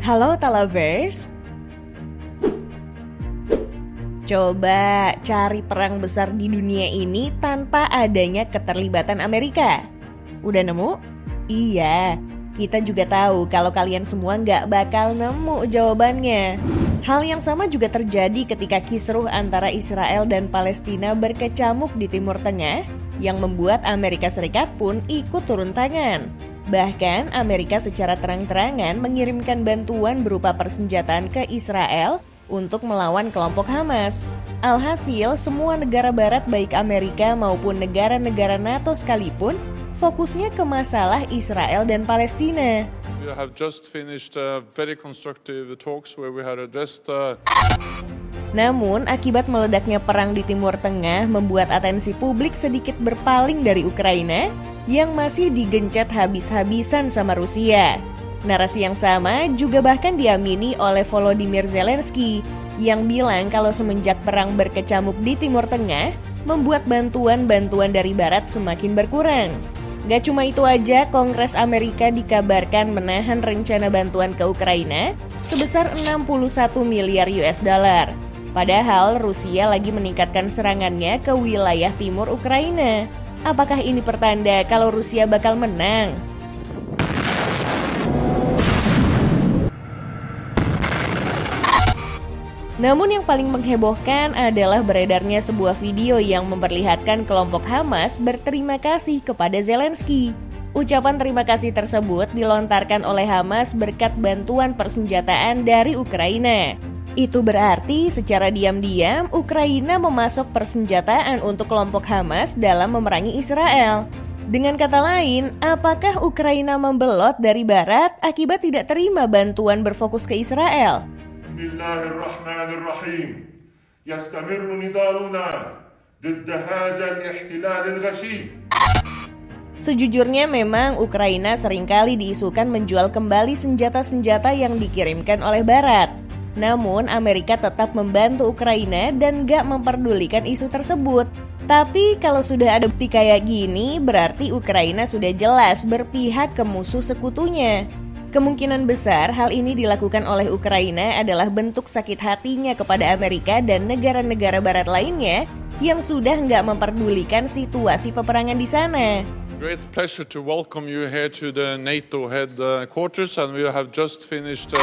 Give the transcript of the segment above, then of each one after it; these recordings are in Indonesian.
Halo Talavers. Coba cari perang besar di dunia ini tanpa adanya keterlibatan Amerika. Udah nemu? Iya, kita juga tahu kalau kalian semua nggak bakal nemu jawabannya. Hal yang sama juga terjadi ketika kisruh antara Israel dan Palestina berkecamuk di Timur Tengah yang membuat Amerika Serikat pun ikut turun tangan. Bahkan Amerika secara terang-terangan mengirimkan bantuan berupa persenjataan ke Israel untuk melawan kelompok Hamas. Alhasil, semua negara barat baik Amerika maupun negara-negara NATO sekalipun fokusnya ke masalah Israel dan Palestina. We have just finished very constructive talks where we had addressed Namun, akibat meledaknya perang di Timur Tengah membuat atensi publik sedikit berpaling dari Ukraina yang masih digencet habis-habisan sama Rusia. Narasi yang sama juga bahkan diamini oleh Volodymyr Zelensky yang bilang kalau semenjak perang berkecamuk di Timur Tengah membuat bantuan-bantuan dari Barat semakin berkurang. Gak cuma itu aja, Kongres Amerika dikabarkan menahan rencana bantuan ke Ukraina sebesar 61 miliar US dollar. Padahal Rusia lagi meningkatkan serangannya ke wilayah timur Ukraina. Apakah ini pertanda kalau Rusia bakal menang? Namun yang paling menghebohkan adalah beredarnya sebuah video yang memperlihatkan kelompok Hamas berterima kasih kepada Zelensky. Ucapan terima kasih tersebut dilontarkan oleh Hamas berkat bantuan persenjataan dari Ukraina. Itu berarti secara diam-diam Ukraina memasok persenjataan untuk kelompok Hamas dalam memerangi Israel. Dengan kata lain, apakah Ukraina membelot dari Barat akibat tidak terima bantuan berfokus ke Israel? Bismillahirrahmanirrahim. Yastamirru nidaluna ضد هذا الاحتلال الغشيم. Sejujurnya memang Ukraina seringkali diisukan menjual kembali senjata-senjata yang dikirimkan oleh Barat. Namun Amerika tetap membantu Ukraina dan gak memperdulikan isu tersebut. Tapi kalau sudah ada bukti kayak gini, berarti Ukraina sudah jelas berpihak ke musuh sekutunya. Kemungkinan besar hal ini dilakukan oleh Ukraina adalah bentuk sakit hatinya kepada Amerika dan negara-negara Barat lainnya yang sudah nggak memperdulikan situasi peperangan di sana. great pleasure to welcome you here to the NATO headquarters and we have just finished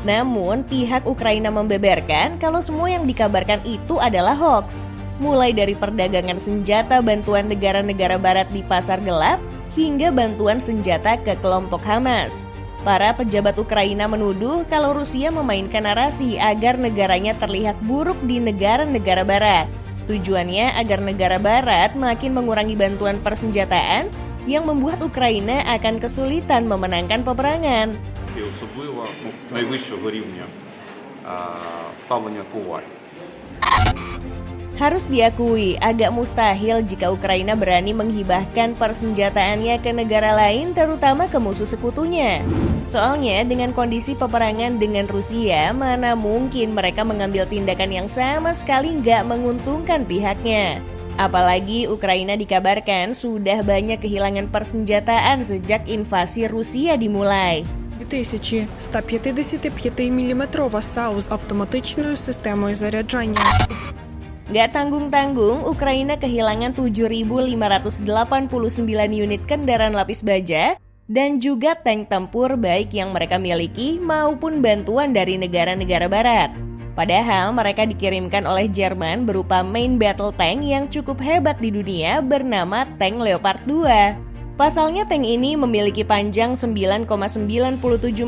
Namun, pihak Ukraina membeberkan kalau semua yang dikabarkan itu adalah hoax. Mulai dari perdagangan senjata bantuan negara-negara Barat di pasar gelap, hingga bantuan senjata ke kelompok Hamas. Para pejabat Ukraina menuduh kalau Rusia memainkan narasi agar negaranya terlihat buruk di negara-negara Barat. Tujuannya agar negara Barat makin mengurangi bantuan persenjataan yang membuat Ukraina akan kesulitan memenangkan peperangan. І особливо найвищого рівня ставлення до уваги. Harus diakui, agak mustahil jika Ukraina berani menghibahkan persenjataannya ke negara lain, terutama ke musuh sekutunya. Soalnya dengan kondisi peperangan dengan Rusia, mana mungkin mereka mengambil tindakan yang sama sekali nggak menguntungkan pihaknya. Apalagi Ukraina dikabarkan sudah banyak kehilangan persenjataan sejak invasi Rusia dimulai. 2155 мм САУ з автоматичною системою заряджання. Gak tanggung-tanggung, Ukraina kehilangan 7.589 unit kendaraan lapis baja dan juga tank tempur baik yang mereka miliki maupun bantuan dari negara-negara Barat. Padahal mereka dikirimkan oleh Jerman berupa main battle tank yang cukup hebat di dunia bernama tank Leopard 2. Pasalnya tank ini memiliki panjang 9,97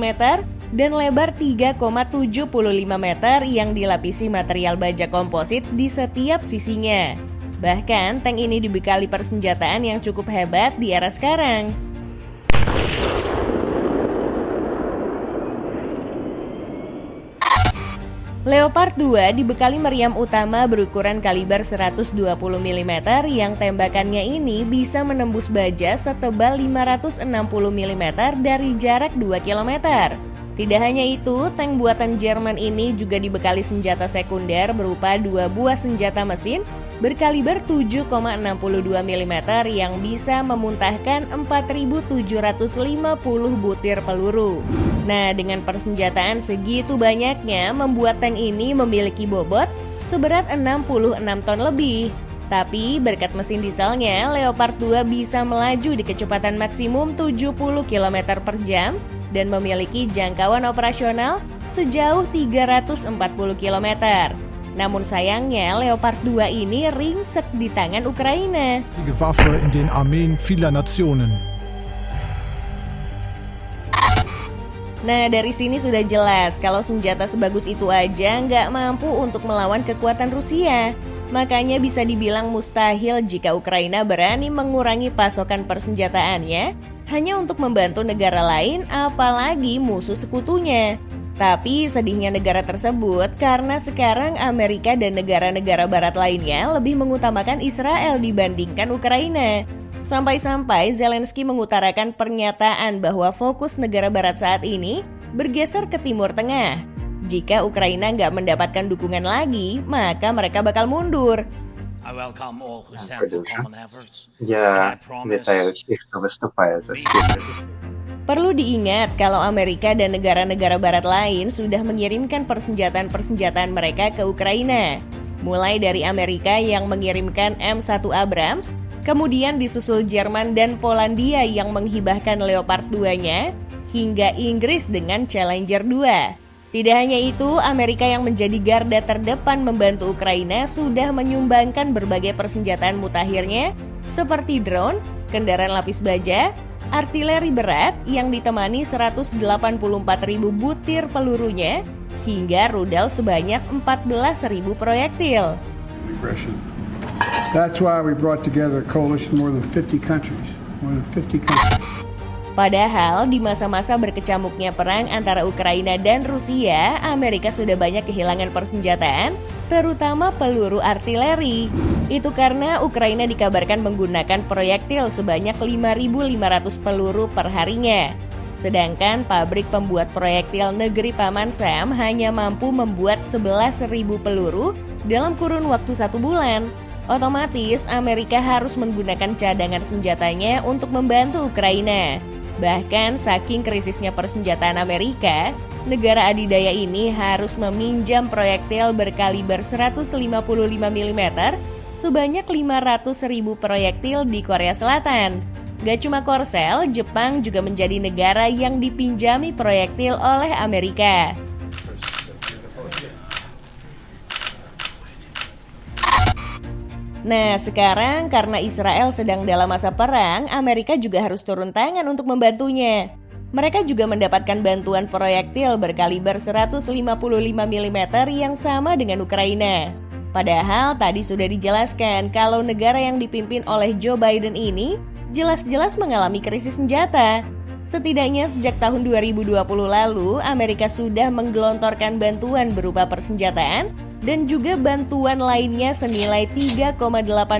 meter dan lebar 3,75 meter yang dilapisi material baja komposit di setiap sisinya. Bahkan tank ini dibekali persenjataan yang cukup hebat di era sekarang. Leopard 2 dibekali meriam utama berukuran kaliber 120 mm yang tembakannya ini bisa menembus baja setebal 560 mm dari jarak 2 km. Tidak hanya itu, tank buatan Jerman ini juga dibekali senjata sekunder berupa 2 buah senjata mesin berkaliber 7,62 mm yang bisa memuntahkan 4.750 butir peluru. Nah, dengan persenjataan segitu banyaknya membuat tank ini memiliki bobot seberat 66 ton lebih. Tapi berkat mesin dieselnya, Leopard 2 bisa melaju di kecepatan maksimum 70 km per jam dan memiliki jangkauan operasional sejauh 340 km. Namun sayangnya, Leopard 2 ini ringsek di tangan Ukraina. Die Waffe in den Armeen vieler Nationen. Nah, dari sini sudah jelas kalau senjata sebagus itu aja nggak mampu untuk melawan kekuatan Rusia. Makanya bisa dibilang mustahil jika Ukraina berani mengurangi pasokan persenjataannya hanya untuk membantu negara lain, apalagi musuh sekutunya. Tapi sedihnya negara tersebut karena sekarang Amerika dan negara-negara barat lainnya lebih mengutamakan Israel dibandingkan Ukraina. Sampai-sampai Zelensky mengutarakan pernyataan bahwa fokus negara barat saat ini bergeser ke Timur Tengah. Jika Ukraina nggak mendapatkan dukungan lagi, maka mereka bakal mundur. I welcome all who stand for common efforts. Я вітаю всіх, хто виступає за спільне. Perlu diingat kalau Amerika dan negara-negara barat lain sudah mengirimkan persenjataan-persenjataan mereka ke Ukraina. Mulai dari Amerika yang mengirimkan M1 Abrams, kemudian disusul Jerman dan Polandia yang menghibahkan Leopard 2-nya, hingga Inggris dengan Challenger 2. Tidak hanya itu, Amerika yang menjadi garda terdepan membantu Ukraina sudah menyumbangkan berbagai persenjataan mutakhirnya seperti drone, kendaraan lapis baja, artileri berat yang ditemani 184.000 butir pelurunya, hingga rudal sebanyak 14.000 proyektil. That's why we brought together a coalition more than 50 countries. Padahal di masa-masa berkecamuknya perang antara Ukraina dan Rusia, Amerika sudah banyak kehilangan persenjataan, terutama peluru artileri. Itu karena Ukraina dikabarkan menggunakan proyektil sebanyak 5.500 peluru per harinya. Sedangkan pabrik pembuat proyektil negeri Paman Sam hanya mampu membuat 11.000 peluru dalam kurun waktu 1 bulan. Otomatis Amerika harus menggunakan cadangan senjatanya untuk membantu Ukraina. Bahkan saking krisisnya persenjataan Amerika, negara adidaya ini harus meminjam proyektil berkaliber 155 mm sebanyak 500.000 proyektil di Korea Selatan. Gak cuma Korsel, Jepang juga menjadi negara yang dipinjami proyektil oleh Amerika. Nah, sekarang karena Israel sedang dalam masa perang, Amerika juga harus turun tangan untuk membantunya. Mereka juga mendapatkan bantuan proyektil berkaliber 155 mm yang sama dengan Ukraina. Padahal tadi sudah dijelaskan kalau negara yang dipimpin oleh Joe Biden ini jelas-jelas mengalami krisis senjata. Setidaknya sejak tahun 2020 lalu, Amerika sudah menggelontorkan bantuan berupa persenjataan dan juga bantuan lainnya senilai 3,8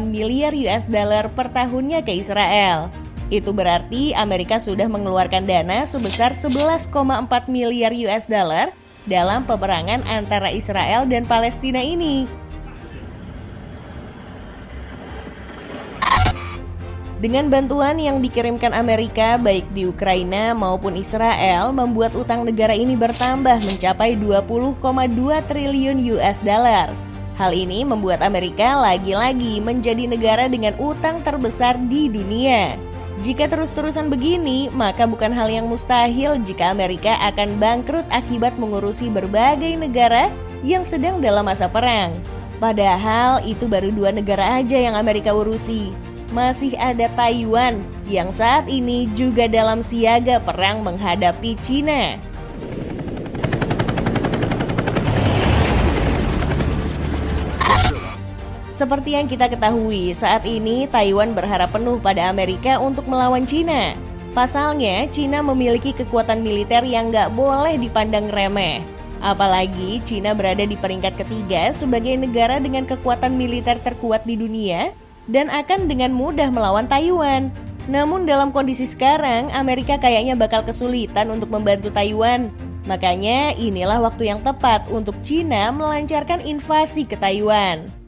miliar US dollar per tahunnya ke Israel. Itu berarti Amerika sudah mengeluarkan dana sebesar 11,4 miliar US dollar dalam peperangan antara Israel dan Palestina ini. Dengan bantuan yang dikirimkan Amerika baik di Ukraina maupun Israel membuat utang negara ini bertambah mencapai 20,2 triliun US dollar. Hal ini membuat Amerika lagi-lagi menjadi negara dengan utang terbesar di dunia. Jika terus-terusan begini, maka bukan hal yang mustahil jika Amerika akan bangkrut akibat mengurusi berbagai negara yang sedang dalam masa perang. Padahal itu baru 2 negara aja yang Amerika urusi. Masih ada Taiwan yang saat ini juga dalam siaga perang menghadapi Cina. Seperti yang kita ketahui, saat ini Taiwan berharap penuh pada Amerika untuk melawan Cina. Pasalnya, Cina memiliki kekuatan militer yang nggak boleh dipandang remeh. Apalagi Cina berada di peringkat ketiga sebagai negara dengan kekuatan militer terkuat di dunia dan akan dengan mudah melawan Taiwan. Namun dalam kondisi sekarang, Amerika kayaknya bakal kesulitan untuk membantu Taiwan. Makanya inilah waktu yang tepat untuk Cina melancarkan invasi ke Taiwan.